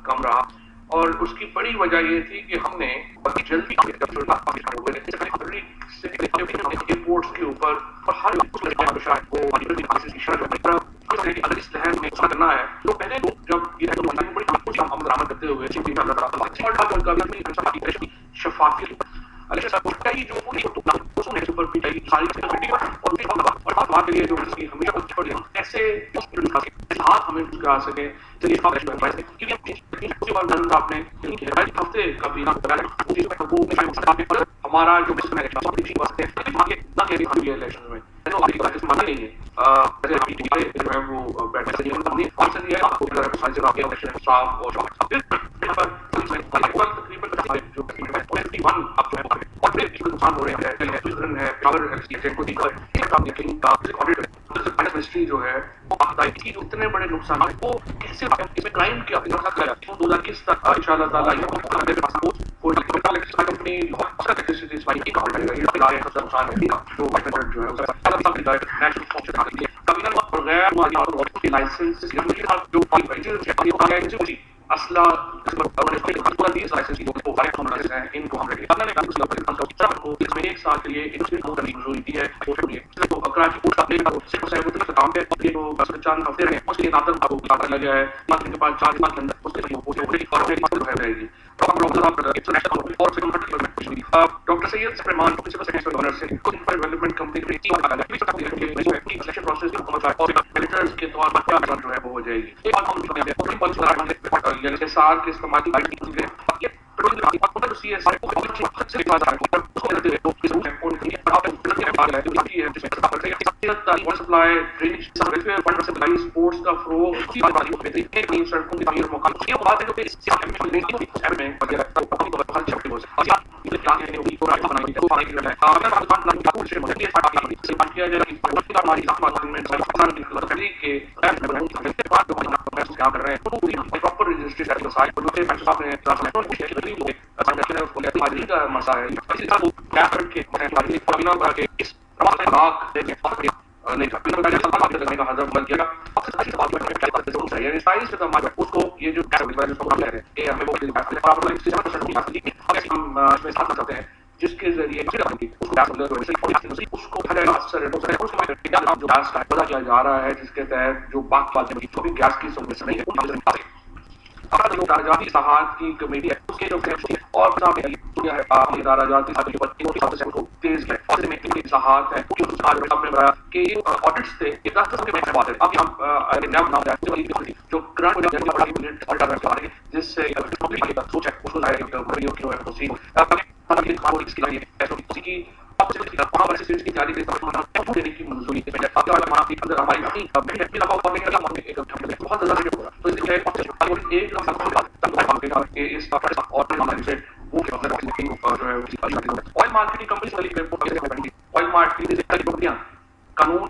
कम रहा और उसकी बड़ी वजह ये थी कि हमने जल्दी रिपोर्ट्स के ऊपर और हर लहर में करना है तो पहले लोग जब ये आमद करते हुए शफाफियत कई जो और बात के लिए जो हमेशा छोड़ दिया ऐसे हाथ हमें आ सके चलिए आपने हफ्ते कभी हमारा जो इलेक्शन में मानी नहीं है वो बैठे नुकसान हो रहे हैं जो है इतने बड़े नुकसान वो कैसे इसमें क्राइम किया 2021 तक इंशाल्लाह ताला असला इनको हम एक साल के लिए दी है चंद हफ्ते रहे उसके लगे है के पास 4 के अंदर doctor Syed Rahman development company selection process के तौर पर क्या जो है वो हो जाएगी SR के इस्तेमाल सप्लाई स्पोर्ट्स का क्या कर रहे हैं प्रॉपर रजिस्ट्रेशन का मसला है उसको ये जो सकते हैं जिसके जरिए उसको पता किया जा रहा है जिसके तहत जो गैस की समस्या नहीं है सहायता की कमेटी है उसके जो और तेज है और सहायता है कि ऑडिट्स थे अब हम जो जिससे सोच है की मंजूरी oil marketing company oil marketing कंपनियां कानून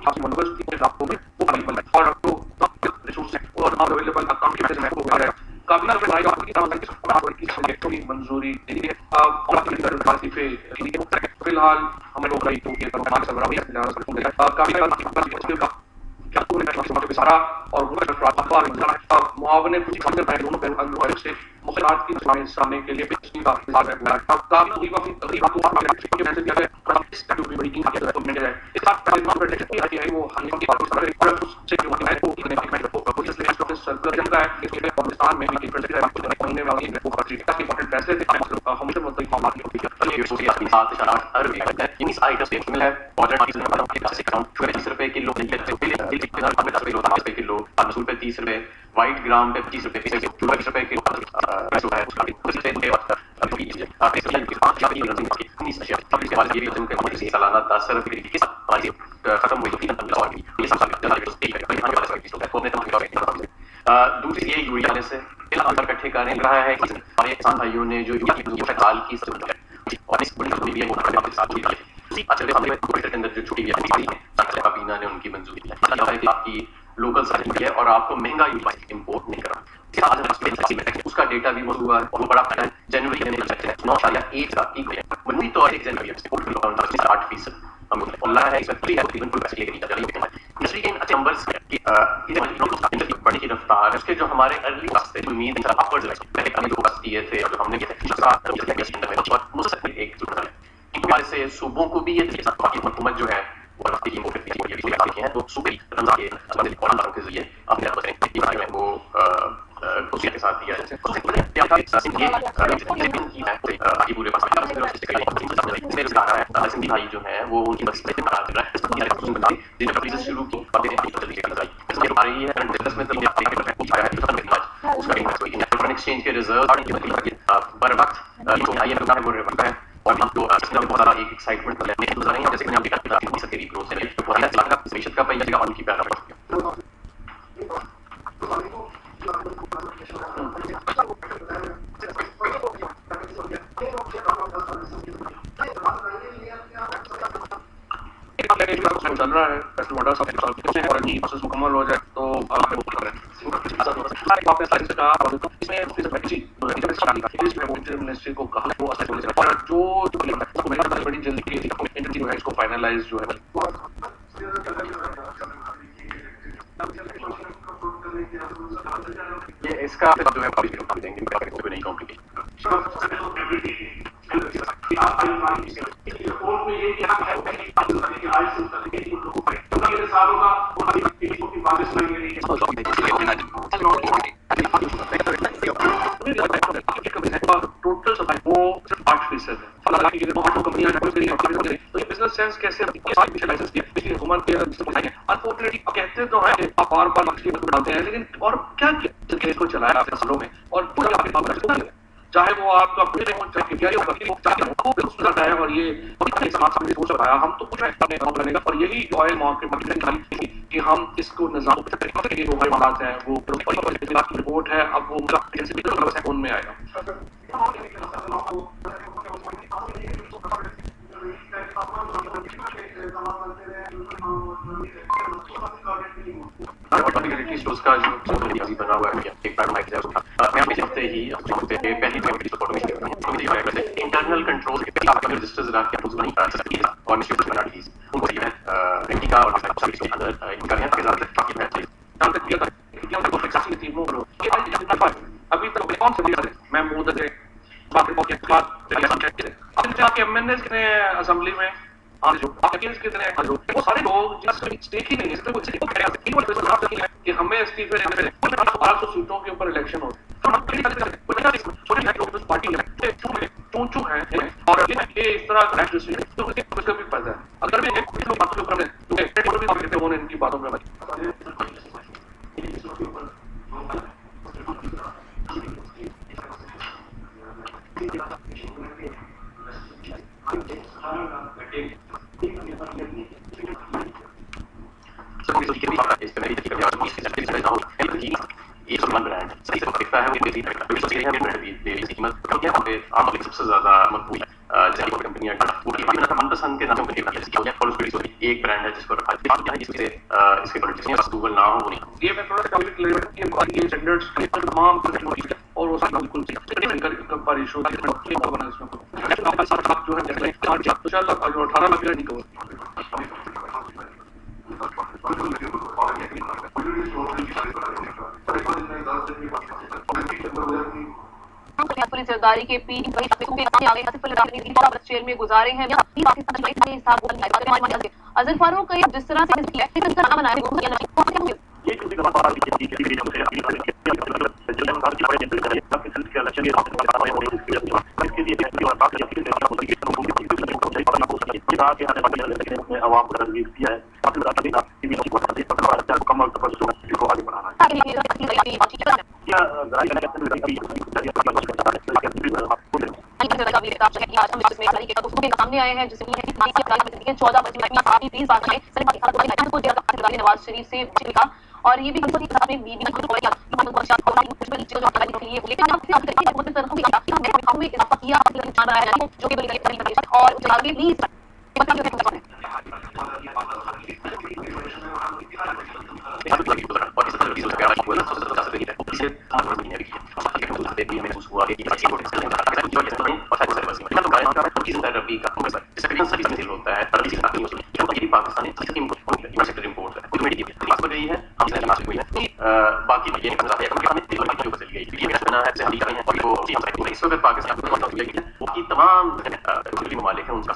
और अवेलेबल मंजूरी फिलहाल हम लोग सारा और मुआवने की सामने के लिए ₹30 व्हाइट ग्राम पे ₹25 ₹20 किलो सालाना 10 खत्म हुई दूसरी ये यूरिया से इकट्ठे करने रहा है किसान भाइयों ने जो साल की अंदर जो छुट्टी काबीना ने उनकी मंजूरी है आपकी लोकल सर्टिफिकेट है और आपको महंगा इंपोर्ट नहीं करा उसका डेटा भी बहुत हुआ है और वो बड़ा है जनवरी में 9.1 जनवरी 8% हम अल्लाह है इसमें फ्री है इंडस्ट्री के अच्छे नंबर्स बढ़ने की रफ्तार उसके जो हमारे अर्ली वास्ते उम्मीद पहले कभी लोग दिए थे और हमने एक हमारे से सूबों को भी ये हुकूमत जो है वो है तो सूबे रमजान के जरिए अपने वो के साथ दिया है पूरे भाई जो है वो उनकी शुरू की एक्सचेंज के रिजर्व बर वक्त है और तो बहुत ज़्यादा एक एक्साइटमेंट जैसे मैंने ग्रोथ का पहिया ऑन की पैदा चल रहा है प्रोसेस मुकम्मल हो जाए तो मिनिस्ट्री को कहा और जो बड़ी जल्दी इंटरव्यू है इसको फाइनलाइज जो है ये इसका जो है देंगे नहीं कॉम्प्लिकेट टोटल सप्लाई वो सिर्फ 8% है। हालांकि ये 8 कंपनियां तो ये बिजनेस सेंस कैसे लाइसेंस दिया इसलिए हुकूमत के अनफॉर्चुनेटली कहते तो हैं आप बार-बार डालते हैं लेकिन और क्या किया इसको चलाया आपने सालों में और पूरा आपके चाहे वो आपका पूरे है और ये हो सकता है हम तो कुछ अपने काम करने का और यही ऑयल मार्केट कि हम इसको निजाम जो हालात हैं वो रिपोर्ट है अब वो उनमें आएगा उसका जो बना हुआ है एक हफ्ते ही इंटरनल कंट्रोल रजिस्टर्स और अभी तक कौन सा मैं मुद्दे ने असेंबली में कितने वो सारे लोग स्टेक ही नहीं है कि हमें इस्तीफे 1200 सीटों के ऊपर इलेक्शन हो पार्टी चूचू है और ये इस तरह तो भी फायदा है अगर भी बातों के ऊपर इनकी बातों में सबसे ज्यादा मकबूल कंपनियां मनपसंद के नामों एक ब्रांड है जिसको इसके ना हो नहीं ये मैं थोड़ा सा स्टैंडर्ड्स तमाम और वो सब बिल्कुल पर इशू जो है 18 लाख नहीं कवर पुलिस सरदारी के पी जेल में गुजारे हैं अजहर फारूक जिस तरह सामने आए हैं जिसमें 14 नवाज शरीफ से और ये भी होता है बाकी ये नहीं समझा है कि हमें दिल की ऊपर चली गई ये मेरा कहना है जहां कर रहे हैं और वो चीज है इस वक्त पाकिस्तान को बहुत मिल गई है वो की तमाम मुस्लिम ममालिक हैं उनका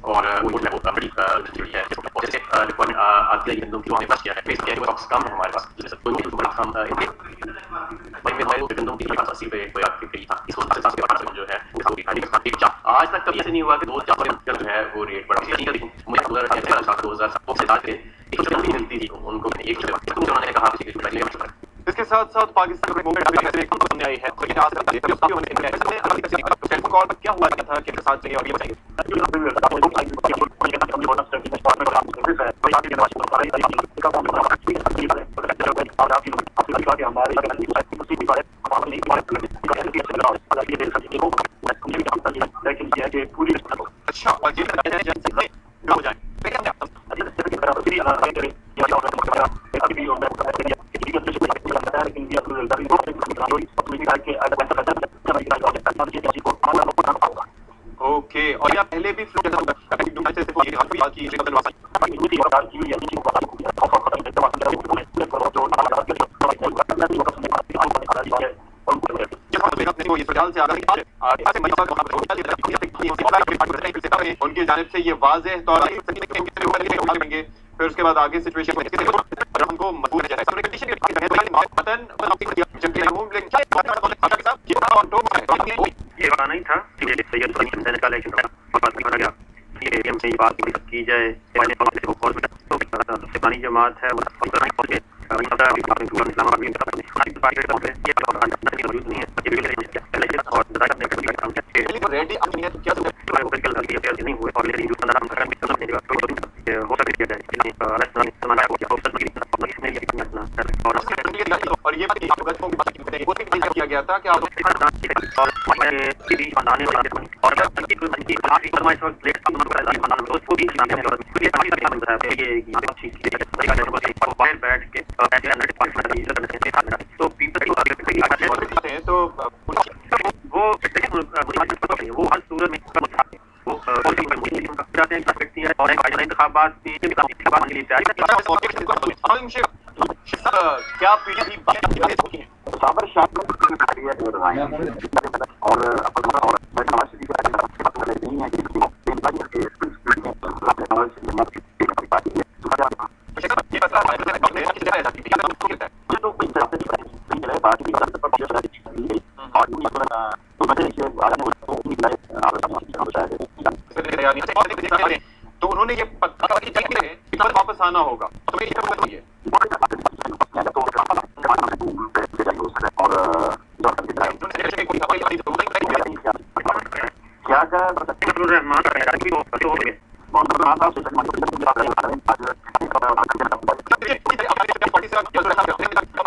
और वो जो है वो बड़ी जरूरी है जैसे रिक्वायरमेंट आती है गंदम की हमें बस किया है फेस किया है वो स्टॉक्स कम है हमारे पास जैसे तो बड़ा हम भाई में हमारे गंदम की 80 पे कोई आपके कई था इसको 50 के पास जो है वो दिखाई देगा आज तक कभी ऐसे नहीं हुआ कि 2-4 जो है वो रेट बढ़ा नहीं करी मुझे 2007 से आज के एक जल्दी मिलती थी उनको एक उन्होंने कहा कि पहले इसके साथ साथ पाकिस्तान में मूवमेंट सामने आई है लेकिन आज तक टेलीफोन कॉल पर क्या हुआ था कि साथ चाहिए और ये बताइए अच्छा और ये हो जाए ओके और या पहले भी फ्लू उनकी जानिब से ये वाज़ेह तौर फिर उसके बाद आगे सिचुएशन हमको मजबूर ये बताना ही था कि ये बात की जाए पानी जमात है और ये किया गया था कि वो हर सूरत में क्या पीढ़ी तो उन्होंने ये वापस आना होगा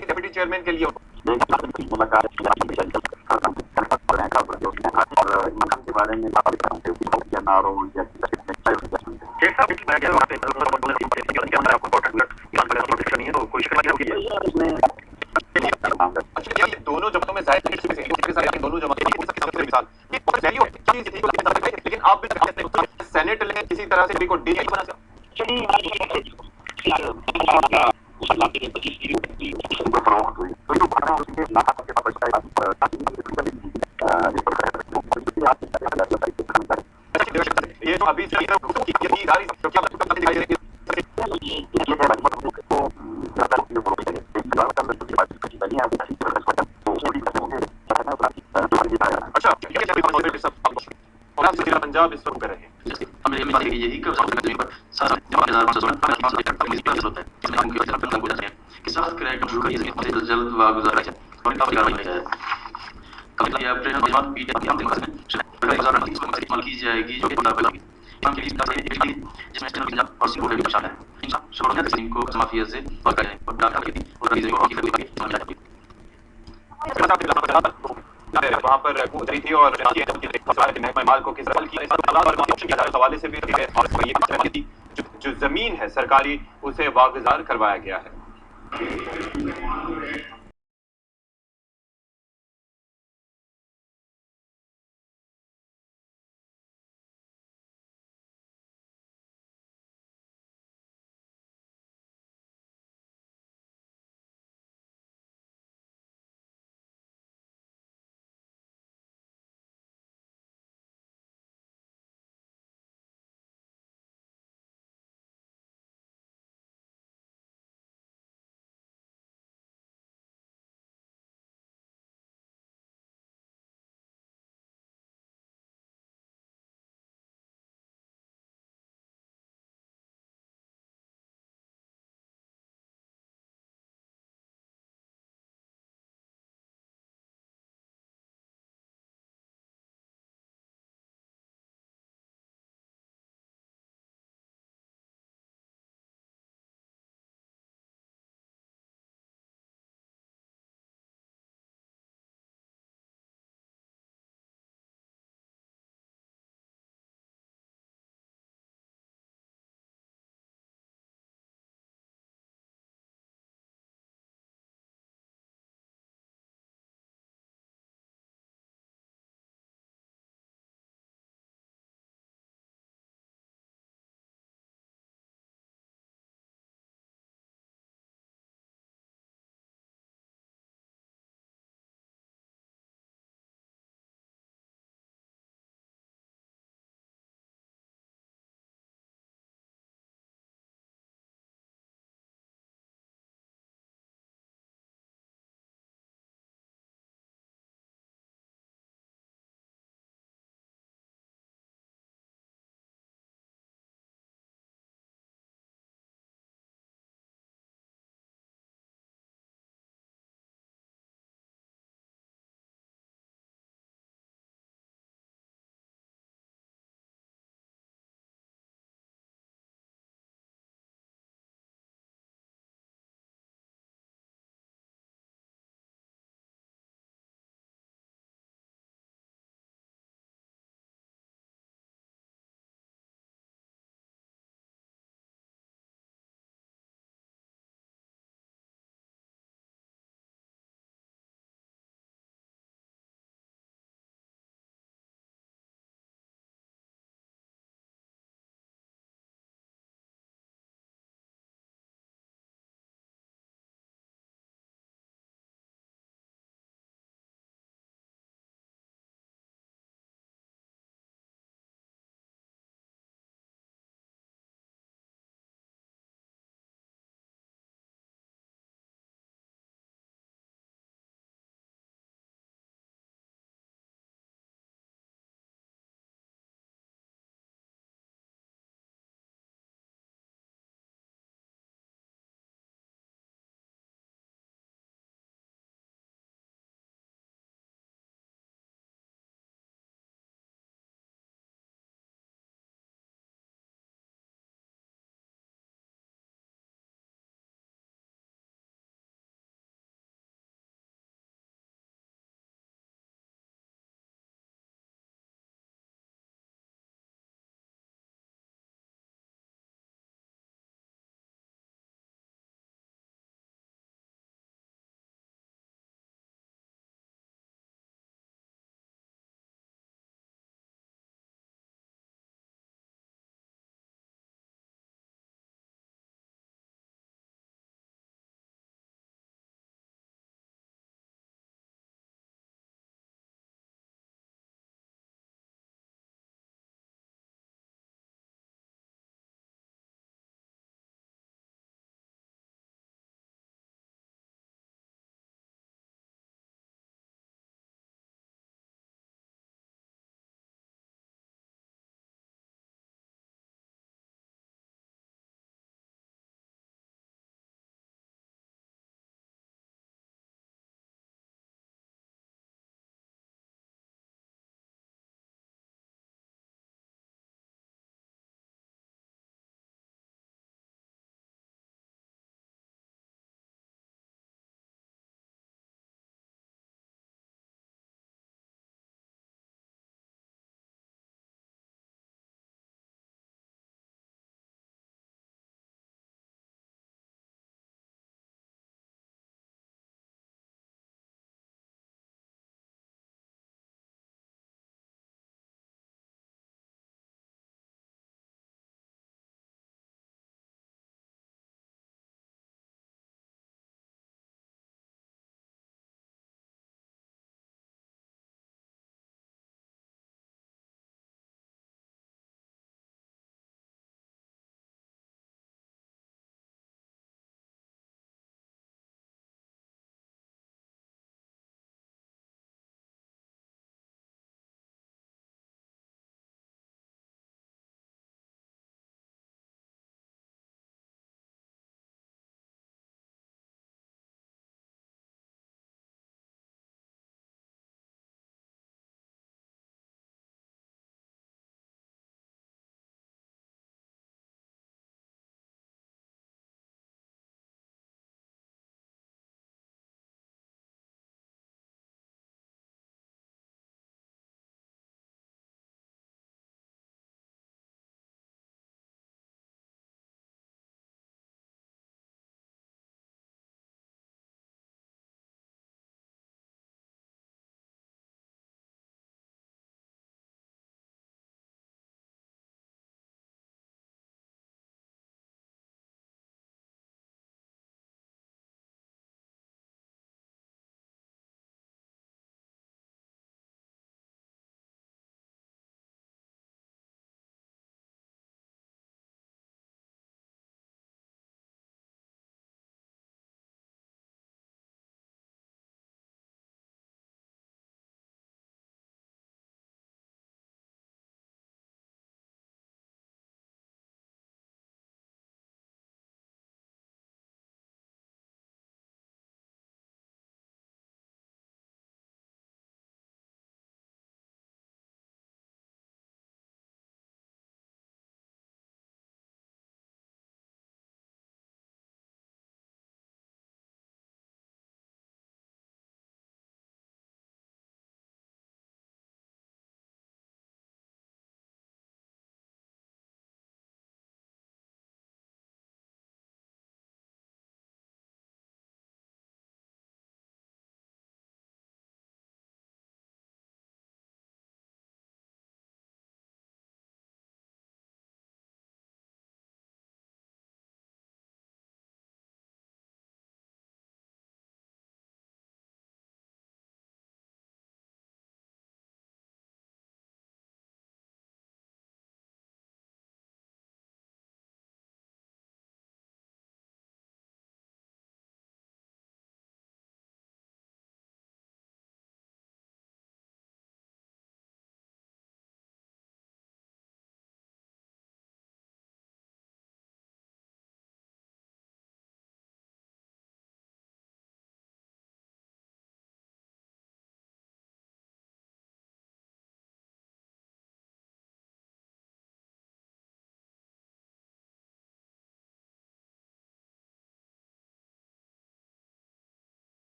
डेप्यूटी चेयरमैन के लिए दोनों जमातों में दोनों जमातों लेकिन आप सेनेट लें किसी तरह से को डील बना ये जो अभी पंजाब इस वक्त कर रहे हैं यही कर सकते हैं कि साथ किराए शुरू करिए जल्द वागुजार है और इस्तेमाल की जाएगी जो को माफिया से वहाँ पर रही थी और माल को किस हवाले से भी जो जमीन है सरकारी उसे वागुजार करवाया गया है।